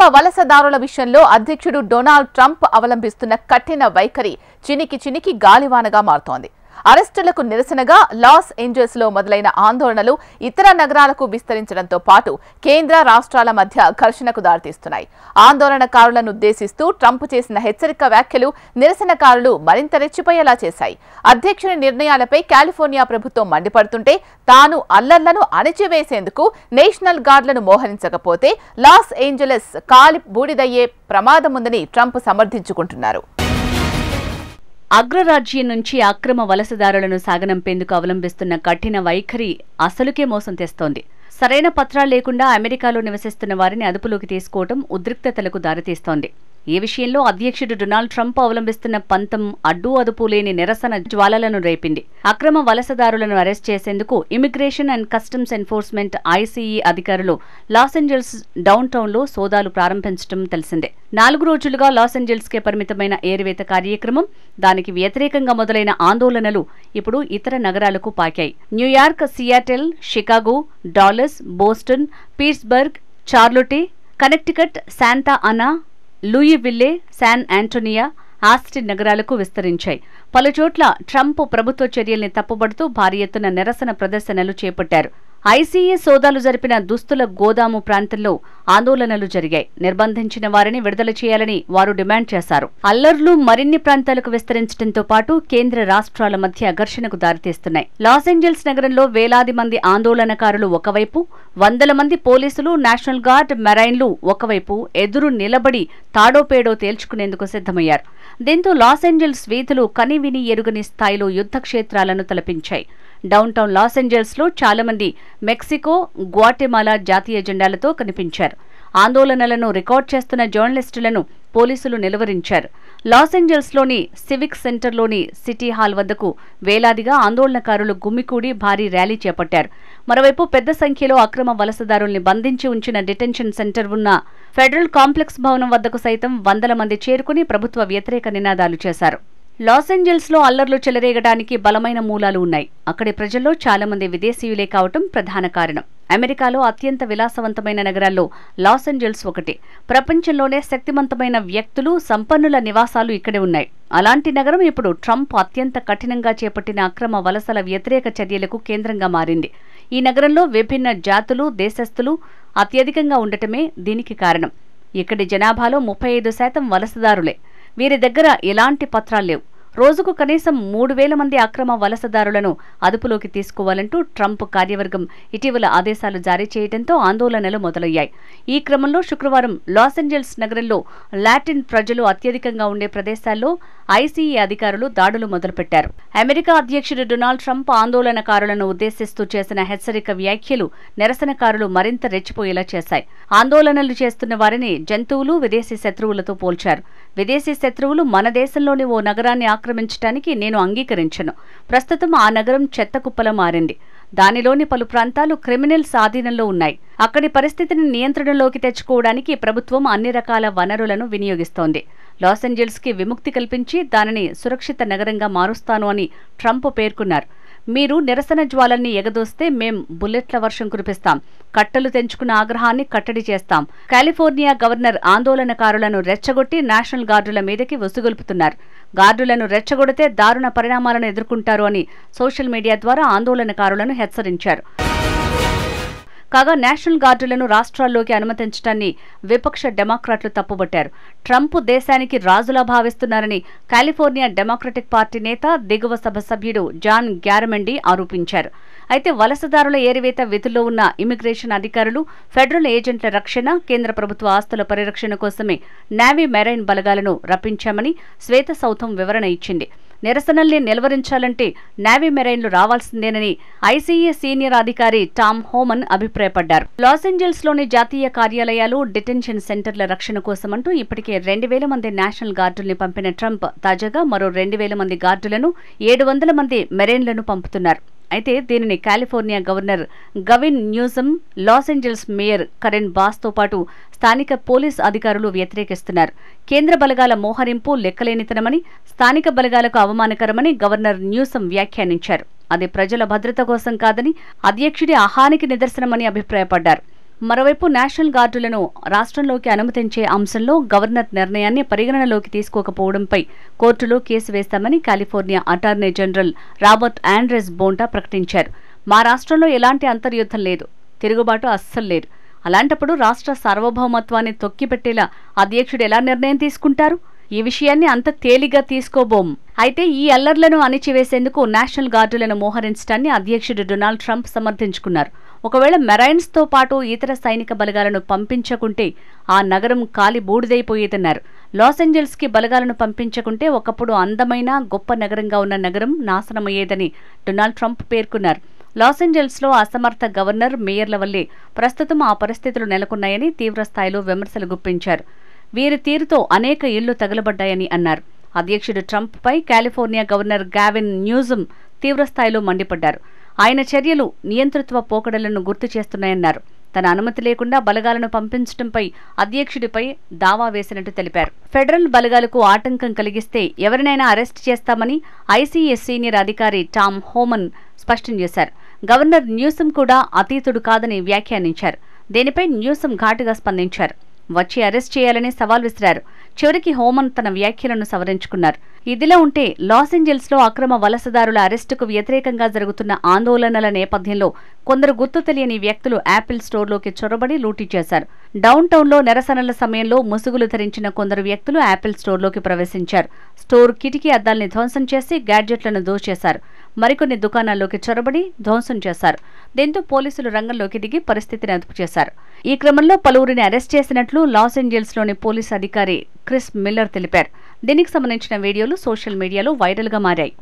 అక్రమ వలసదారుల విషయంలో అధ్యక్షుడు డొనాల్డ్ ట్రంప్ అవలంబిస్తున్న కఠిన వైఖరి చినికి చినికి గాలివానగా మారుతోంది. అరెస్టులకు నిరసనగా లాస్ ఏంజల్స్ లో మొదలైన ఆందోళనలు ఇతర నగరాలకు విస్తరించడంతో పాటు కేంద్ర రాష్ట్రాల మధ్య ఘర్షణకు దారితీస్తున్నాయి. ఆందోళనకారులను ఉద్దేశిస్తూ ట్రంప్ చేసిన హెచ్చరిక వ్యాఖ్యలు నిరసనకారులు మరింత రెచ్చిపోయేలా చేశాయి. అధ్యక్షుని నిర్ణయాలపై కాలిఫోర్నియా ప్రభుత్వం మండిపడుతుంటే తాను అల్లర్లను అణిచివేసేందుకు నేషనల్ గార్డులను మోహరించకపోతే లాస్ ఏంజలస్ కాలి బూడిదయ్యే ప్రమాదముందని ట్రంప్ సమర్థించుకుంటున్నారు. అగ్రరాజ్యం నుంచి అక్రమ వలసదారులను సాగనంపేందుకు అవలంబిస్తున్న కఠిన వైఖరి అసలుకే మోసం తెస్తోంది. సరైన పత్రాలు లేకుండా అమెరికాలో నివసిస్తున్న వారిని అదుపులోకి తీసుకోవడం ఉద్రిక్తతలకు దారితీస్తోంది. ఈ విషయంలో అధ్యక్షుడు డొనాల్డ్ ట్రంప్ అవలంబిస్తున్న పంతం అడ్డూ అదుపు లేని నిరసన జ్వాలలను రేపింది. అక్రమ వలసదారులను అరెస్ట్ చేసేందుకు immigration and customs enforcement ICE అధికారులు లాస్ ఏంజల్స్ డౌన్ టౌన్ లో సోదాలు ప్రారంభించడం తెలిసిందే. 4 రోజులుగా లాస్ ఏంజల్స్ కే పరిమితమైన ఏరివేత కార్యక్రమం, దానికి వ్యతిరేకంగా మొదలైన ఆందోళనలు ఇప్పుడు ఇతర నగరాలకు పాకాయి. New York, Seattle, Chicago, Dallas, Boston, Pittsburgh, Charlotte, Connecticut, Santa Ana, లూయివిల్లే, శాన్ ఆంటోనియా, ఆస్టిన్ నగరాలకు విస్తరించాయి. పలుచోట్ల ట్రంప్ ప్రభుత్వ చర్యల్ని తప్పుబడుతూ భారీ ఎత్తున నిరసన ప్రదర్శనలు చేపట్టారు. ఐసీఏ సోదాలు జరిపిన దుస్తుల గోదాము ప్రాంతంలో ఆందోళనలు జరిగాయి. నిర్బంధించిన వారిని విడుదల చేయాలని వారు డిమాండ్ చేశారు. అల్లర్లు మరిన్ని ప్రాంతాలకు విస్తరించడంతో పాటు కేంద్ర రాష్ట్రాల మధ్య ఘర్షణకు దారితీస్తున్నాయి. లాస్ ఏంజల్స్ నగరంలో వేలాది మంది ఆందోళనకారులు ఒకవైపు, వందల మంది పోలీసులు, నేషనల్ గార్డ్, మెరైన్లు ఒకవైపు ఎదురు నిలబడి తాడోపేడో తేల్చుకునేందుకు సిద్ధమయ్యారు. దీంతో లాస్ ఏంజల్స్ వీధులు కనివిని ఎరుగని స్థాయిలో యుద్ధ క్షేత్రాలను తలపించాయి. డౌన్ టౌన్ లాస్ ఏంజల్స్ లో చాలా మంది మెక్సికో, గ్వాటెమాలా జాతీయ జెండాలతో కనిపించారు. ఆందోళనలను రికార్డ్ చేస్తున్న జర్నలిస్టులను పోలీసులు నిలువరించారు. లాస్ ఏంజల్స్ లోని సివిక్ సెంటర్లోని సిటీ హాల్ వద్దకు వేలాదిగా ఆందోళనకారులు గుమ్మికూడి భారీ ర్యాలీ చేపట్టారు. మరోవైపు పెద్ద సంఖ్యలో అక్రమ వలసదారుల్ని బంధించి ఉంచిన డిటెన్షన్ సెంటర్ ఉన్న ఫెడరల్ కాంప్లెక్స్ భవనం వద్దకు సైతం వందల మంది చేరుకుని ప్రభుత్వ వ్యతిరేక నినాదాలు చేశారు. లాస్ ఏంజల్స్ లో అల్లర్లు చెలరేగడానికి బలమైన మూలాలు ఉన్నాయి. అక్కడి ప్రజల్లో చాలా మంది విదేశీయులే కావటం ప్రధాన కారణం. అమెరికాలో అత్యంత విలాసవంతమైన నగరాల్లో లాస్ ఏంజల్స్ ఒకటి. ప్రపంచంలోనే శక్తివంతమైన వ్యక్తులు, సంపన్నుల నివాసాలు ఇక్కడే ఉన్నాయి. అలాంటి నగరం ఇప్పుడు ట్రంప్ అత్యంత కఠినంగా చేపట్టిన అక్రమ వలసల వ్యతిరేక చర్యలకు కేంద్రంగా మారింది. ఈ నగరంలో విభిన్న జాతులు, దేశస్థులు అత్యధికంగా ఉండటమే దీనికి కారణం. ఇక్కడి జనాభాలో 35% వలసదారులే. వీరి దగ్గర ఎలాంటి పత్రాలు లేవు. రోజుకు కనీసం 3000 మంది అక్రమ వలసదారులను అదుపులోకి తీసుకోవాలంటూ ట్రంప్ కార్యవర్గం ఇటీవల ఆదేశాలు జారీ చేయడంతో ఆందోళనలు మొదలయ్యాయి. ఈ క్రమంలో శుక్రవారం లాస్ ఏంజల్స్ నగరంలో లాటిన్ ప్రజలు అత్యధికంగా ఉండే ప్రదేశాల్లో ఐసీఏ అధికారులు దాడులు మొదలుపెట్టారు. అమెరికా అధ్యక్షుడు డొనాల్డ్ ట్రంప్ ఆందోళనకారులను ఉద్దేశిస్తూ చేసిన హెచ్చరిక వ్యాఖ్యలు నిరసనకారులు మరింత రెచ్చిపోయేలా చేశాయి. ఆందోళనలు చేస్తున్న వారిని జంతువులు, విదేశీ శత్రువులతో పోల్చారు. విదేశీ శత్రువులు మన దేశంలోని ఓ నగరాన్ని ఆక్రమించడానికి నేను అంగీకరించను. ప్రస్తుతం ఆ నగరం చెత్తకుప్పలా మారింది. దానిలోని పలు ప్రాంతాలు క్రిమినల్స్ ఆధీనంలో ఉన్నాయి. అక్కడి పరిస్థితిని నియంత్రణలోకి తెచ్చుకోవడానికి ప్రభుత్వం అన్ని రకాల వనరులను వినియోగిస్తోంది. లాస్ ఏంజల్స్ కి విముక్తి కల్పించి దానిని సురక్షిత నగరంగా మారుస్తాను అని ట్రంప్ పేర్కొన్నారు. మీరు నిరసన జ్వాలల్ని ఎగదోస్తే మేం బుల్లెట్ల వర్షం కురిపిస్తాం, కట్టలు తెంచుకున్న ఆగ్రహాన్ని కట్టడి చేస్తాం. కాలిఫోర్నియా గవర్నర్ ఆందోళనకారులను రెచ్చగొట్టి నేషనల్ గార్డుల మీదకి ఉసుగొల్పుతున్నారు. గార్డులను రెచ్చగొడితే దారుణ పరిణామాలను ఎదుర్కొంటారు అని సోషల్ మీడియా ద్వారా ఆందోళనకారులను హెచ్చరించారు. కాగా నేషనల్ గార్డులను రాష్ట్రాల్లోకి అనుమతించడాన్ని విపక్ష డెమోక్రాట్లు తప్పుబట్టారు. ట్రంప్ దేశానికి రాజులా భావిస్తున్నారని కాలిఫోర్నియా డెమోక్రటిక్ పార్టీ నేత, దిగువ సభ సభ్యుడు జాన్ గ్యారమండి ఆరోపించారు. అయితే వలసదారుల ఏరివేత విధుల్లో ఉన్న ఇమిగ్రేషన్ అధికారులు, ఫెడరల్ ఏజెంట్ల రక్షణ, కేంద్ర ప్రభుత్వ ఆస్తుల పరిరక్షణ కోసమే నేవీ మెరైన్ బలగాలను రప్పించామని శ్వేత సౌధం వివరణ ఇచ్చింది. నిరసనల్ని నిలువరించాలంటే నేవీ మెరైన్లు రావాల్సిందేనని ఐసీఏ సీనియర్ అధికారి టామ్ హోమన్ అభిప్రాయపడ్డారు. లాస్ ఏంజల్స్ లోని జాతీయ కార్యాలయాలు, డిటెన్షన్ సెంటర్ల రక్షణ కోసమంటూ ఇప్పటికే 2000 మంది నేషనల్ గార్డుల్ని పంపిన ట్రంప్ తాజాగా మరో 2000 మంది గార్డులను, 700 మంది మెరైన్లను పంపుతున్నారు. అయితే దీనిని California governor Gavin Newsom, Los Angeles mayor Karen బాస్తో పాటు స్థానిక పోలీస్ అధికారులు వ్యతిరేకిస్తున్నారు. కేంద్ర బలగాల మోహరింపు లెక్కలేనితనమని, స్థానిక బలగాలకు అవమానకరమని గవర్నర్ న్యూసమ్ వ్యాఖ్యానించారు. అది ప్రజల భద్రత కోసం కాదని, అధ్యక్షుడి అహానికి నిదర్శనమని అభిప్రాయపడ్డారు. మరోవైపు నేషనల్ గార్డులను రాష్ట్రంలోకి అనుమతించే అంశంలో గవర్నర్ నిర్ణయాన్ని పరిగణనలోకి తీసుకోకపోవడంపై కోర్టులో కేసు వేస్తామని California attorney general Robert Andres Bonta ప్రకటించారు. మా రాష్ట్రంలో ఎలాంటి అంతర్యుద్ధం లేదు, తిరుగుబాటు అస్సలు లేదు. అలాంటప్పుడు రాష్ట్ర సార్వభౌమత్వాన్ని తొక్కిపెట్టేలా అధ్యక్షుడు ఎలా నిర్ణయం తీసుకుంటారు? ఈ విషయాన్ని అంత తేలిగ్గా తీసుకోబోం. అయితే ఈ అల్లర్లను అణిచివేసేందుకు నేషనల్ గార్డులను మోహరించడాన్ని అధ్యక్షుడు డొనాల్డ్ ట్రంప్ సమర్థించుకున్నారు. ఒకవేళ మెరైన్స్ తో పాటు ఇతర సైనిక బలగాలను పంపించకుంటే ఆ నగరం కాలి బూడిదైపోయేదన్నారు. లాస్ ఏంజల్స్ కి బలగాలను పంపించకుంటే ఒకప్పుడు అందమైన గొప్ప నగరంగా ఉన్న నగరం నాశనమయ్యేదని డొనాల్డ్ ట్రంప్ పేర్కొన్నారు. లాస్ ఏంజల్స్ లో అసమర్థ గవర్నర్, మేయర్ల వల్లే ప్రస్తుతం ఆ పరిస్థితులు నెలకొన్నాయని తీవ్రస్థాయిలో విమర్శలు గుప్పించారు. వీరి తీరుతో అనేక ఇళ్లు తగలబడ్డాయని అన్నారు. అధ్యక్షుడు ట్రంప్ పై కాలిఫోర్నియా గవర్నర్ గావిన్ న్యూసమ్ తీవ్రస్థాయిలో మండిపడ్డారు. ఆయన చర్యలు నియంతృత్వ పోకడలను గుర్తు చేస్తున్నాయన్నారు. తన అనుమతి లేకుండా బలగాలను పంపించడంపై అధ్యక్షుడిపై దావా వేసినట్టు తెలిపారు. ఫెడరల్ బలగాలకు ఆటంకం కలిగిస్తే ఎవరినైనా అరెస్ట్ చేస్తామని ఐసీఎస్ సీనియర్ అధికారి టామ్ హోమన్ స్పష్టం చేశారు. గవర్నర్ న్యూసమ్ కూడా అతీతుడు కాదని వ్యాఖ్యానించారు. దీనిపై న్యూసమ్ ఘాటుగా స్పందించారు. వచ్చి అరెస్ట్ చేయాలని సవాల్ విసిరారు. చివరికి హోమన్ తన వ్యాఖ్యలను సవరించుకున్నారు. ఇదిలా ఉంటే లాస్ ఏంజల్స్ లో అక్రమ వలసదారుల అరెస్టుకు వ్యతిరేకంగా జరుగుతున్న ఆందోళనల నేపథ్యంలో కొందరు గుర్తు తెలియని వ్యక్తులు యాపిల్ స్టోర్లోకి చొరబడి లూటీ చేశారు. డౌన్ టౌన్లో నిరసనల సమయంలో ముసుగులు ధరించిన కొందరు వ్యక్తులు యాపిల్ స్టోర్లోకి ప్రవేశించారు. స్టోర్ కిటికీ అద్దాల్ని ధ్వంసం చేసి గ్యాడ్జెట్లను దోచేశారు. మరికొన్ని దుకాణాల్లోకి చొరబడి ధ్వంసం చేశారు. దీంతో పోలీసులు రంగంలోకి దిగి పరిస్థితిని అదుపు చేశారు. ఈ క్రమంలో పలువురిని అరెస్ట్ చేసినట్లు లాస్ ఏంజల్స్ లోని పోలీస్ అధికారి క్రిస్ మిల్లర్ తెలిపారు. దీనికి సంబంధించిన వీడియోలు సోషల్ మీడియాలో వైరల్ గా మారాయి.